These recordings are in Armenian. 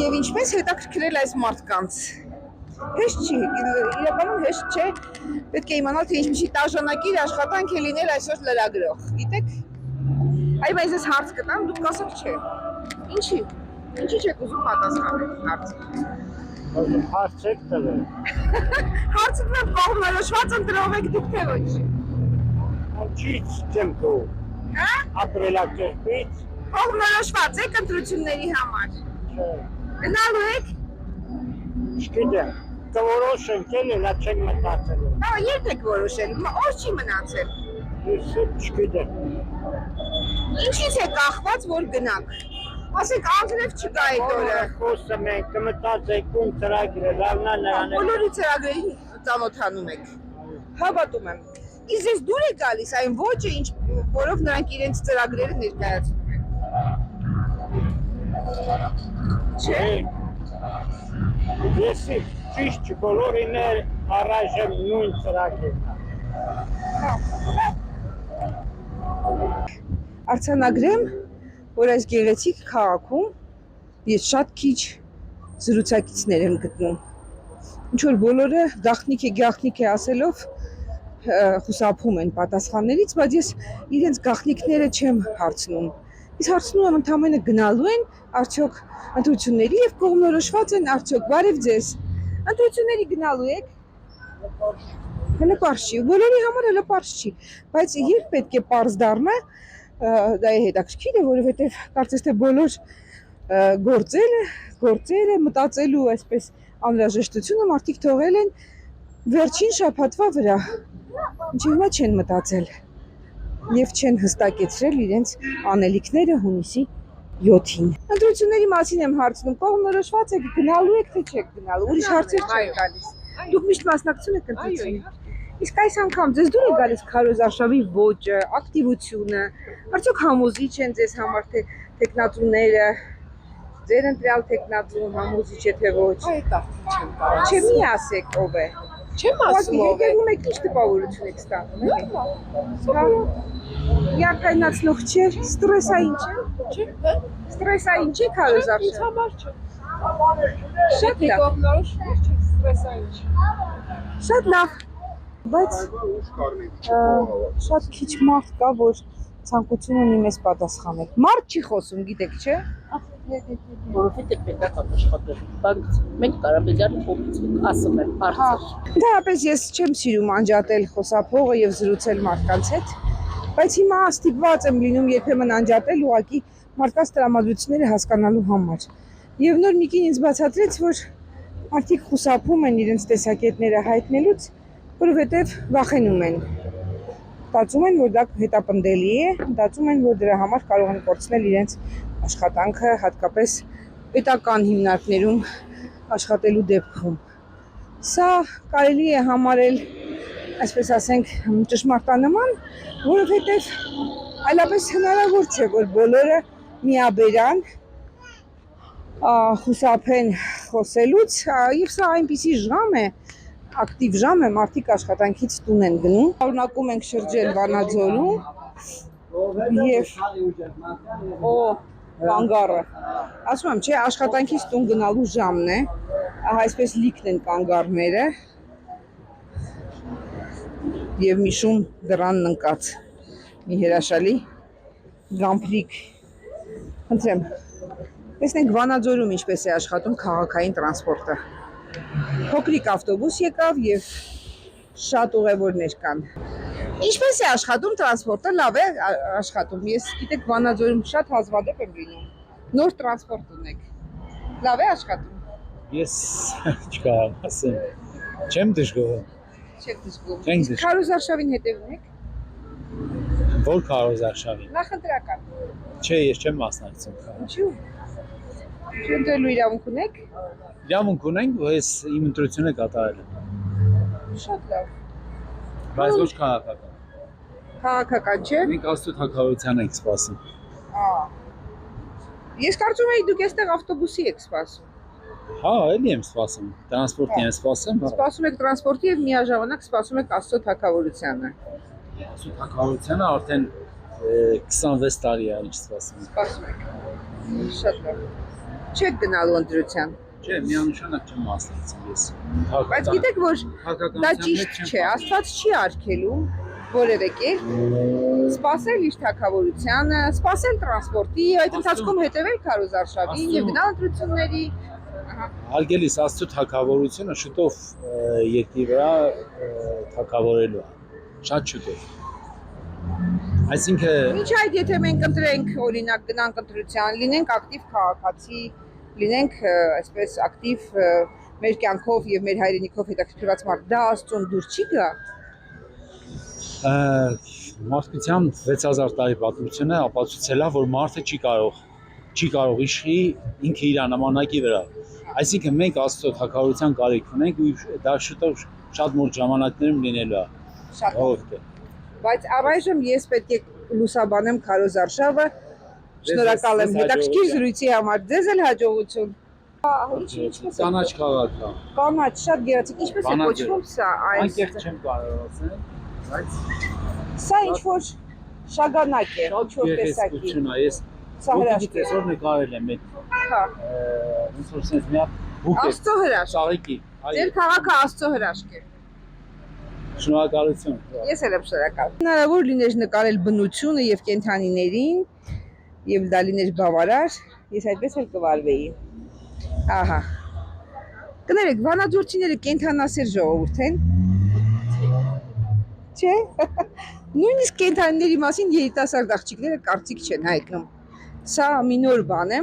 Եվ ինչպես հետաքրքրել այս մարդկանց։ Հեշտ չի, իրականում հեշտ չէ, պետք է իմանալ, թե ինչպիսի տաժանակիր աշխատանք է լինել այսօր լրագրող, գիտեք։ Այ բայց ես հարց կտամ, դուք կասեք չէ։ Ինչի չեք ուզում պատասխանել հարցին։ Հարց եք տվել։ Հարցը դեռ կողմնորոշված ընտրող եք դուք թե ոչ։ Ինչից չեմ դու։ Հա? Ապրելակերպից։ Կողմնորոշված եք ընտրությունների համար։ Չէ։ Գնալու եք։ Չգիտեմ, կորոշենք էլ նա չենք մտածել։ Հա, երբ եք որոշել, օր չի մնացել։ Ես չգիտեմ։ Ինչից է կախված, որ գնաք։ Ասեք, անձրև չկա այդ օրը։ Խոսում ենք, կմտածենք ում ծրագիրը, լավնա նրան։ Բոլորի ծրագրերին ծանոթանում եք։ Հավատում եմ։ Իսկ ես դուր եք գալիս այն ոճը, որով նրանք իրենց ծրագրերը ներկայացնում են։ Չէ։ Ես ճիշտ բոլորին առայժմ նույն ծրագիրն է։ Արձանագրեմ, որ այս գեղեցիկ քաղաքում ես շատ քիչ զրուցակիցներ եմ գտնում։ Ինչ որ բոլորը գաղտնիք է ասելով խուսափում են պատասխաններից, բայց ես իրենց գաղտնիքները չեմ հարցնում։ Ես հարցնում եմ ընդամենը գնալու են արդյոք ընտրությունների եւ կողմնորոշված են արդյոք։ Բարև ձեզ։ Ընտրությունների գնալու եք։ Հələ պարզ չի, բոլորի համար հələ պարզ չի, բայց երբ պետք է պարզ դառնա, դա է հետաքրքիր է, որովհետև կարծես թե բոլոր գործերը մտածելու այսպես անհրաժեշտությունը մարդիկ թողել են վերջին շաբաթվա վրա, ինչի հիմա չեն մտածել եւ չեն հստակեցրել իրենց անելիքները հունիսի 7-ին։ Ընտրությունների մասին եմ հարցնում, կողմնորոշված եք, գնալու եք թե չեք գնալու, ուրիշ հարցեր չեն գալիս։ Դուք միշտ մասնակցում եք ընտրություններին։ Իսկ այս անգամ ձեզ դուր է գալիս Քարոզ Արշավի ոճը, ակտիվությունը, արդյոք համոզիչ են ձեզ համար թե տեխնատուները, ձեր ընտրյալ տեխնատուն համոզիչ է թե ոչ։ Այդ արդեն չեմ կարող։ Չէ, մի ասեք ով է։ Չեմ ասում ով է։ Եկեղում եք ինչ տպավորություն եք ստանում, էլի։ Յակայնացնող չէ, ստրեսային չէ։ Չէ, Ստրեսային չէ Քարոզ ինձ Արշավ։ համար չէ։ Շատ լավ։ Կողմնորոշված չէ, ստրեսային չէ։ Շատ լավ։ Բայց շատ քիչ մարդ կա, որ ցանկություն ունի մեզ պատասխանել։ Մարդ չի խոսում, գիտեք, չէ։ Որովհետև պետք է աշխատել։ Բայց մենք Կարապետյանի փոխում ասում եմ բարձր։ Դարապես ես չեմ սիրում անջատել խոսափողը եւ զրուցել մարդկանց հետ, բայց հիմա ստիպված եմ լինում երբեմն անջատել ուղղակի մարդկանց տրամադրությունները հասկանալու համար։ Եվ նոր մի կին ինձ բացատրեց, որ մարդիկ խուսափում են իրենց տեսակետները հայտնելուց, որովհետև վախենում են։ Մտածում են, որ դա հետապնդելի է, մտածում են, որ դրա համար կարող են կորցնել իրենց աշխատանքը, հատկապես պետական հիմնարկներում աշխատելու դեպքում։ Սա կարելի է համարել, այսպես ասենք, ճշմարտանման, որովհետև այլապես հնարավոր չէ, որ բոլորը միաբերան խուսափեն խոսելուց, եւ սա այնպիսի ժամ է, ակտիվ ժամ է, մարդիկ աշխատանքից տուն են գնում։ Շարունակում ենք շրջել Վանաձորում եւ կանգառը։ Ասում եմ, չէ, աշխատանքից տուն գնալու ժամն է։ Ահա այսպես լիքն են կանգառները։ Եվ մի շում դռանն ընկած։ Մի հրաշալի գամփրիկ։ Խնդրեմ։ Տեսնենք Վանաձորում ինչպես է աշխատում քաղաքային տրանսպորտը։ Փոքրիկ ավտոբուս եկավ եւ շատ ուղևորներ կան։ Ինչպես է աշխատում տրանսպորտը, լավ է աշխատում։ Ես գիտեք Վանաձորում շատ հազվադեպ եմ լինում։ Նոր տրանսպորտ ունեք։ Լավ է աշխատում։ Ես չկարողամ ասեմ։ Չեմ դժգոհում։ Չեք դժգոհում։ Չենք դժգոհում։ Քարոզ Արշավին հետևում եք։ Որ Քարոզ Արշավին։ Նախընտրական։ Չէ, ես չեմ մասնակցում։ Ինչու՞։ Չընտրելու իրավունք ունեք։ Իրավունք ունենք, որ ես իմ ընտրությունը կատարել եմ։ Շատ լավ։ Բայց ոչ քաղաքական։ Քաղաքական չէ։ Մենք Աստծո թագավորության ենք սպասում։ Ես կարծում եի դուք այստեղ ավտոբուսի եք սպասում։ Հա, էլի եմ սպասում։ Տրանսպորտի եմ սպասում։ Սպասում եք տրանսպորտի եւ միաժամանակ սպասում եք Աստծո թագավորությանը։ Աստծո թագավորությանը արդեն 26 տարի է ինչ սպասում։ Սպասում եք։ Շատ լավ։ Չեք գնալու ընտրության։ Չէ, միանշանակ չեմ մասնակցում ես։ Բայց գիտեք, որ դա ճիշտ չէ, Աստված չի արգելում որևէ կերպ սպասել իր թագավորությանը, սպասել տրանսպորտի, այդ ընթացքում հետևել քարոզարշավին եւ գնալ ընտրությունների։ Արգելիս Աստծո թագավորությունը շուտով երկրի վրա թագավորելու է։ Շատ շուտով։ Այսինքն Ինչ այդ եթե մենք ընտրենք, օրինակ գնանք ընտրության, լինենք ակտիվ քաղաքացի, լինենք այսպես ակտիվ մեր կյանքով եւ մեր հայրենիքով հետաքրքրված մարդ, դա Աստծուն դուր չի գա։ մարդկության 6000 տարի պատմությունը ապացուցել է, որ մարդը չի կարող իշխի ինքը իր նամանակի վրա։ Այսինքն մենք Աստծո թագավորության կարիք ունենք ու դա շուտով շատ մոտ ժամանակներում լինելու է։ Շատ լավ։ Բայց առայժմ ես պետք է լուսաբանեմ քարոզարշավը։ Շնորհակալ եմ հետաքրքիր զրույցի համար։ Ձեզ էլ հաջողություն։ Կանաչ քաղաք է։ Կանաչ, շատ գեղեցիկ։ Ինչպես է կոչվում սա այս։ Անկեղծ չեմ կարող ասել, բայց Սա ինչ որ շագանակ է, ինչ որ տեսակի։ ես Սա հրաշք է։ տեսոր նկարել եմ այդ Հա։ ոնց որ sense մի հատ բուկ է։ Աստծո հրաշք։ Սաղիկի։ Ձեր քաղաքը Աստծո հրաշք է։ Շնորհակալություն։ Ես էլ եմ շնորհակալ։ Հնարավոր լիներ նկարել բնությունը եւ կենդանիներին եւ դա լիներ բավարար, ես այդպես էլ կվարվեի։ Ահա։ Կներեք, վանաձորցիները կենդանասեր ժողովուրդ են։ Չէ՞։ Նույնիսկ կենդանիների մասին երիտասարդ աղջիկները կարծիք չեն հայտնում։ Սա մի նոր բան է։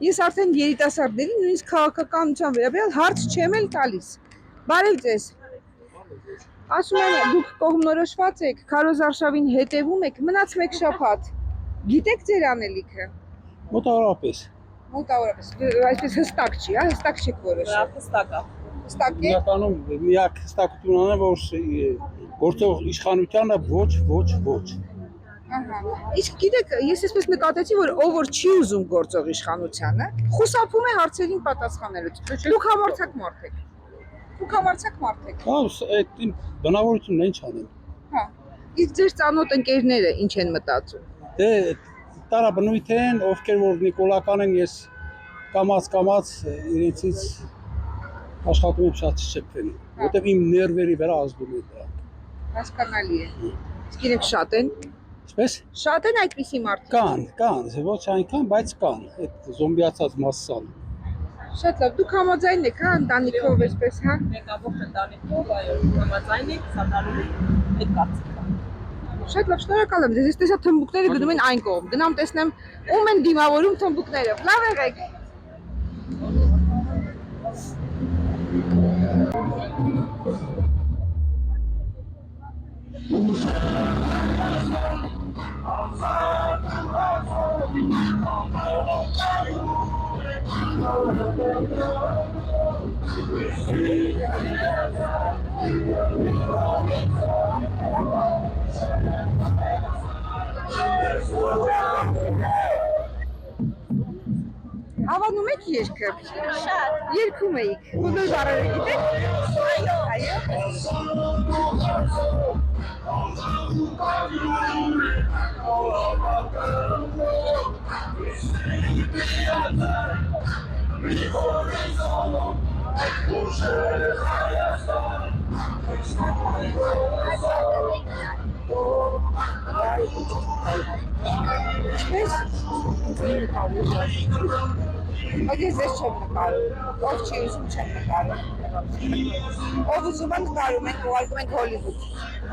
Ես արդեն երիտասարդներին նույնիսկ քաղաքականության վերաբերյալ հարց չեմ էլ տալիս։ Բարև ձեզ։ Ասում են դուք կողմնորոշված եք, քարոզարշավին հետևում եք, մնաց մեկ շաբաթ։ Գիտեք ձեր անելիքը։ Մոտավորապես։ Մոտավորապես, այսպես հստակ չի, հա, հստակ չեք որոշել։ Հստակ է։ Հստակ է։ Իրականում միակ հստակությունն է, որ գործող իշխանությանը ոչ։ Ահա։ Իսկ գիտեք, ես այսպես նկատեցի, որ ով որ չի ուզում գործող իշխանությանը, խուսափում է հարցերին պատասխանելուց։ Դուք համարձակ մարդ եք։ Հա, այդ բնավորությունն ինչ անեն։ Հա։ Իսկ ձեր ծանոթ ընկերները ինչ են մտածում։ Դե տարաբնույթ են, ովքեր որ նիկոլական են, ես կամած իրենցից աշխատում եմ շատ չչփվեն, որտեղ իմ ներվերի վրա ազդում է դա։ Հասկանալի է։ Իսկ իրենք շատ են։ Ինչպես։ Շատ են այդպիսի մարդիկ։ Կան, ոչ այնքան, բայց կան, այդ զոմբիացած մասսան։ Շատ լավ, դուք համաձայն եք, հա, ընտանիքով այսպես, հա։ Մենք ամբողջ ընտանիքով, այո, համաձայն ենք, սատարում ենք այդ կարծիքը։ Շատ լավ, շնորհակալ եմ ձեզ։ Ես տեսա թմբուկները գնում են այն կողմ։ Գնամ տեսնեմ ում են դիմավորում թմբուկները։ Լավ եղեք։ Հավանում եք երկը։ Շատ։ Երգում էիք։ Բոլոր բառերը գիտեք։ Այո։ Բայց ես չեմ նկարում, ով չի ուզում չեմ նկարում, ով ուզում է նկարում, մենք ուղարկում ենք Հոլիվուդ,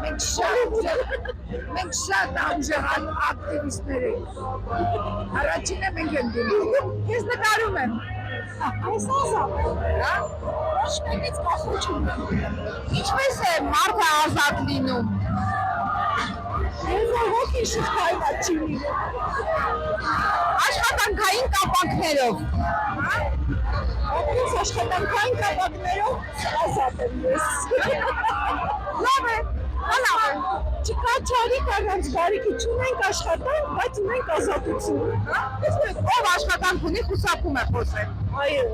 մենք շատ ամժեղան ակտիվիստներ ենք, առաջինը մենք ենք դիմում, ես նկարում եմ, այս ազատ, ոչ մեկից կախոչում եմ, ինչպես է մարդը ազատ լինում, ես որ հոգի շղթայնատ չի լինում, աշխատանքային կապանքներով, Ոնց աշխատանքային կապանքներով ազատ եմ ես։ Լավ է, չկա չարիք առանց բարիքի, չունենք աշխատանք, բայց ունենք ազատություն։ Ով աշխատանք ունի, խուսափում է խոսել։ Այո։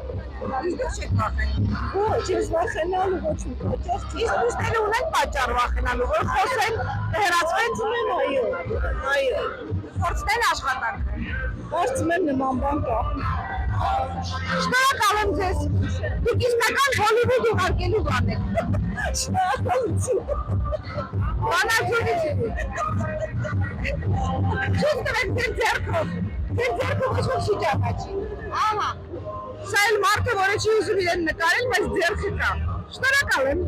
Իսկ դուք չեք վախենում։ Ոչ, ես վախենալու ոչ մի պատճառ չի։ Իսկ մյուսները ունեն պատճառ վախենալու, որ խոսեն, հեռացվեն, ունեն, այո։ Փորձեն աշխատանքը։ Կարծում եմ նման բան կա։ Շնորհակալ եմ ձեզ։ Դուք իսկական Հոլիվուդ ուղարկելու բան եք։ Շնորհակալություն։ Բանաձորից։ Չստվեք ձեր ձեռքով։ Ձեր ձեռքով ոչ ոք չի ճանաչի։ Ահա։ Սա էլ մարդը, որը չի ուզում իրեն նկարել, բայց ձեռքը կա։ Շնորհակալ եմ։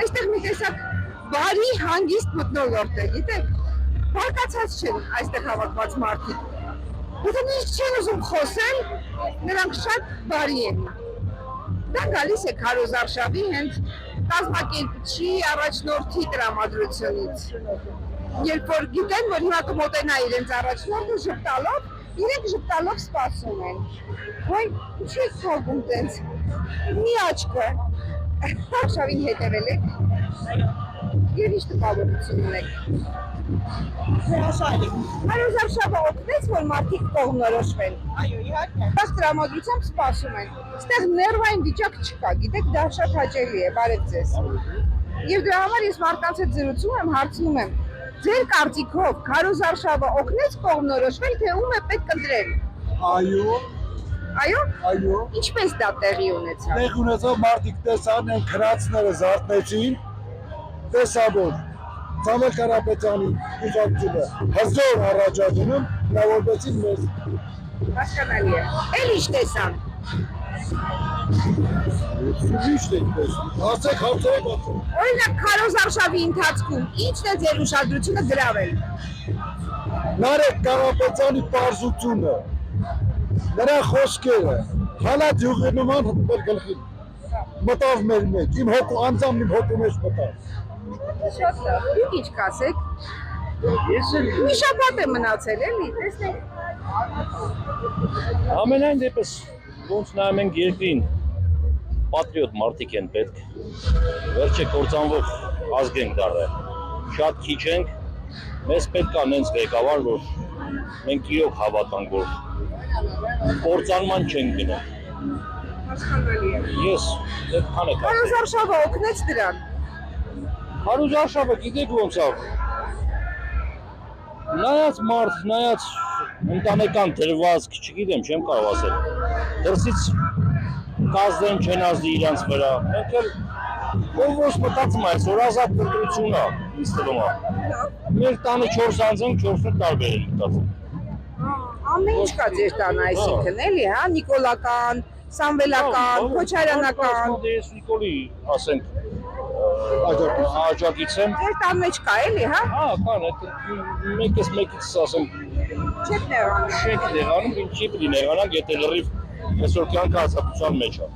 Այստեղ մի տեսակ բարի հանգիստ մթնոլորտ է, գիտեք։ Բարկացած չեն այստեղ հավաքված մարդիկ։ Եթե միշտ չեն ուզում խոսել, նրանք շատ բարի են։ Դա գալիս է Քարոզ Արշավի հենց կազմակերպիչի առաջնորդի տրամադրությունից։ Երբ որ գիտեն, որ հիմա կմոտենա իրենց առաջնորդը ժպտալով, իրենք ժպտալով սպասում են։ Ոյ, ինչու եք թողում տենց։ Մի աչքը։ Արշավին հետևել եք։ Եվ ինչ տպավորություն ունեք։ Քարոզ Արշավը օգնեց, որ մարդիկ կողմնորոշվեն։ Այո, իհարկե։ Բայց տրամադրությամբ սպասում են։ Այստեղ ներվային վիճակ չկա, գիտեք, դա շատ հաճելի է, բարև ձեզ։ Եվ դրա համար ես մարդկանց հետ զրուցում եմ, հարցնում եմ. ձեր կարծիքով Քարոզ Արշավը օգնեց կողմնորոշվել, թե ում է պետք ընտրել։ Այո, Այո։ այո։ Ինչպես դա տեղի ունեցավ։ Տեղ ունեցավ մարդիկ տեսան են քրացները զարթնեցին, տեսա որ Սամվել Կարապետյանի ուղղությունը հզոր առաջադնում նավորդեցին մեզ։ Հասկանալի է։ Էլ ինչ տեսան։ Միշտ եք տեսնում, ասեք հարցերեք ասեք։ Օրինակ Քարոզ Արշավի ընթացքում ինչն է ձեր ուշադրությունը գրավել։ Նարեկ Կարապետյանի պարզությունը, նրա խոսքերը, հալած յուղի նման մեր գլխին մտավ մեր մեջ, իմ հոգու անձամբ իմ հոգու մեջ մտավ։ Շատ լավ։ Դուք ինչ կասեք։ Ես էլ Մի շաբաթ է մնացել, էլի, տեսնեք։ Ամենայն դեպս ոնց նայում ենք երկրին պատրիոտ մարդիկ են պետք վերջը կործանվող ազգ ենք դառել շատ քիչ ենք մեզ պետք է նենց ղեկավար որ մենք իրոք հավատանք որ կործանման չենք գնում Հասկանալի է։ ես այդքան եմ Քարոզ ասել Արշավը օգնեց դրան։ Քարոզ Արշավը գիտեք ոնց է նայած մարդ նայած ընտանեկան դրվածք չգիտեմ չեմ կարող ասել դրսից կազդեն չեն ազդի իրանց վրա, մենք էլ ով ոչ մտածում այսօր ազատ ընտրություն է, ինձ թվում է։ Մեր տանը 4 անձ են, 4-ը տարբեր են մտածում։ Ամեն ինչ կա ձեր տանը, այսինքն, էլի, հա, Նիկոլական, Սամվելական, Քոչարյանական։ Ես Նիկոլի, ասենք, աջակից եմ։ Ձեր տան մեջ կա, էլի, հա։ Հա, կան, մեկից ասենք, Չեք նեղանում։ չենք նեղանում, ինչի պիտի նեղանանք, եթե լրիվ այսօր կյանքը ազատության մեջ է։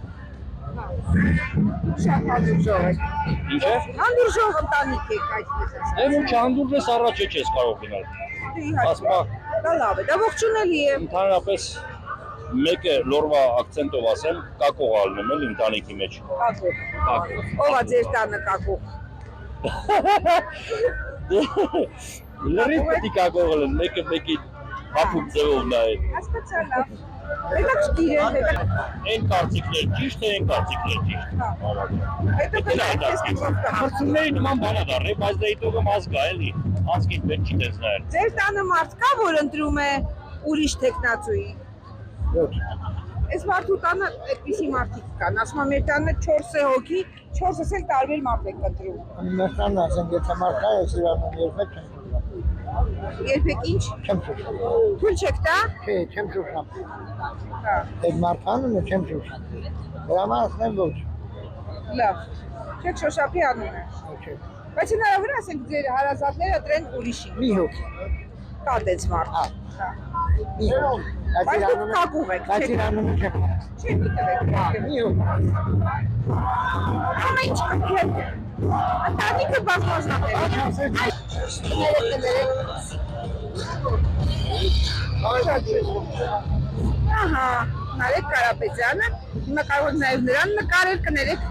Շատ հանդուրժող եք։ Ինչ է։ Հանդուրժող ընտանիք եք, այսպես ասած։ Դե ոչ հանդուրժես առաջ չես կարող գնալ։ Ասպա, Դա լավ է, դա ողջունելի է։ ընդհանրապես մեկը լորվա ակցենտով ասեմ, կակող ալնում էլ ընտանիքի մեջ։ Կակող։ Կակող։ Ով է ձեր տանը կակող։ Լրիվ պետք է կակող ալեն, մեկը մեկի հապուկ ձևով նայել։ Հասկացա լավ։ Հետաքրքիր է, Այն կարծիքներ ճիշտ է, այն կարծիքներ ճիշտ։ Հարցումների նման բան է դառել, բայց դա հետո ազգ է, էլի, ազգին պետք չի դες նայել։ Ձեր տանը մարդ կա, որ ընտրում է ուրիշ տեխնացուի։ Այս մարդու տանը այդպիսի մարդիկ կան, ասում եմ մեր տանը 4 հոգի, 4-ս էլ տարբեր մարդ եք ընտրում։ Մեր տանը ասենք եթե մարդ կա, ես իրանում երբեք չեմ շուշամ։ Երբեք ինչ։ Չեմ շուշամ։ Թույլ չեք տա։ Չէ, չեմ շուշամ։ Հա, Այդ մարդանունը չեմ շուշամ։ Դրա համար ասեմ ոչ։ լավ։ Չեք շոշափի անում է։ Չէ։ Բայց հնարավոր է ասենք ձեր հարազատները դրեն ուրիշին։ Մի հոգի։ Կա դες մարդ։ Հա։ Մի հոգի։ Բայց դուք կակուղ եք, Բայց չեք իրանում չեմ։ չեք տվեք։ Մի հոգի։ Ամեն ինչ կգեք։ Ընտանիքը բազմազան է։ Ահա, Նարեկ Կարապետյանը, հիմա կարող եք նաև նրան նկարել, կներեք։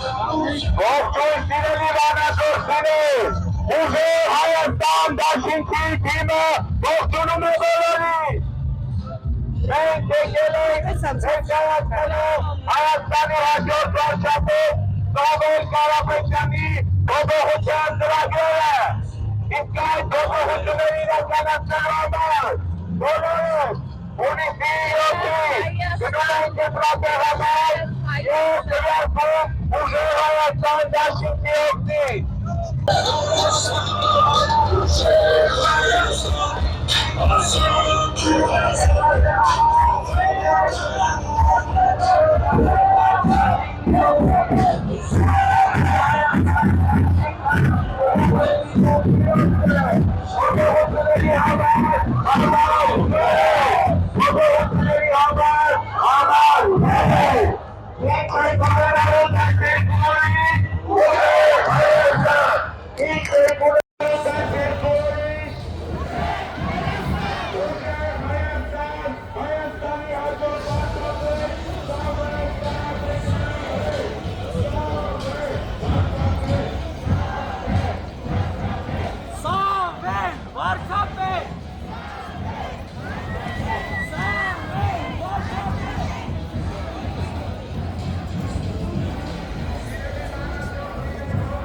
Ողջույն սիրելի բանասորներ, ուժեղ Հայաստան դաշինքի թիմը ողջունում է բոլորին։ Մենք եկել ենք ներկայացնելու Հայաստանի հաջորդ վարչապետ Սամվել Կարապետյանի բողոքության ծրագրերը։ Իսկ այդ բողոքությունների իրականացման համար բոլորը հունիսի 7-ին գնում են դեպրատեղաբար և դրարքում ուժեր Հայաստան դաշինքի օգնի։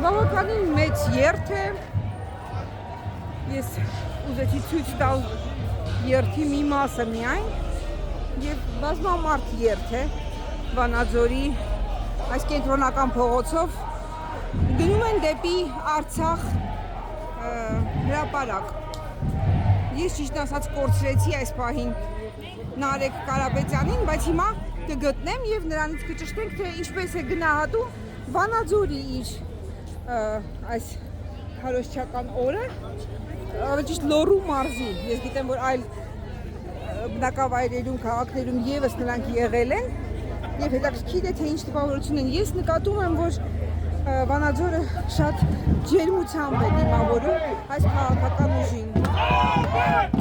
Բավականին մեծ երթ է, ես ուզեցի ցույց տալ երթի մի մասը միայն և բազմամարդ երթ է Վանաձորի այս կենտրոնական փողոցով գնում են դեպի Արցախ հրապարակ։ Ես ճիշտ ասած կորցրեցի այս պահին Նարեկ Կարապետյանին, բայց հիմա կգտնեմ և նրանից կճշտենք, թե ինչպես է գնահատում Վանաձորի իր այս քարոզչական օրը, ճիշտ Լոռու մարզի, ես գիտեմ, որ այլ բնակավայրերում, քաղաքներում ևս նրանք եղել են և հետաքրքիր է, թե ինչ տպավորություն են։ Ես նկատում եմ, որ Վանաձորը շատ ջերմությամբ է դիմավորում այս քաղաքական ուժին։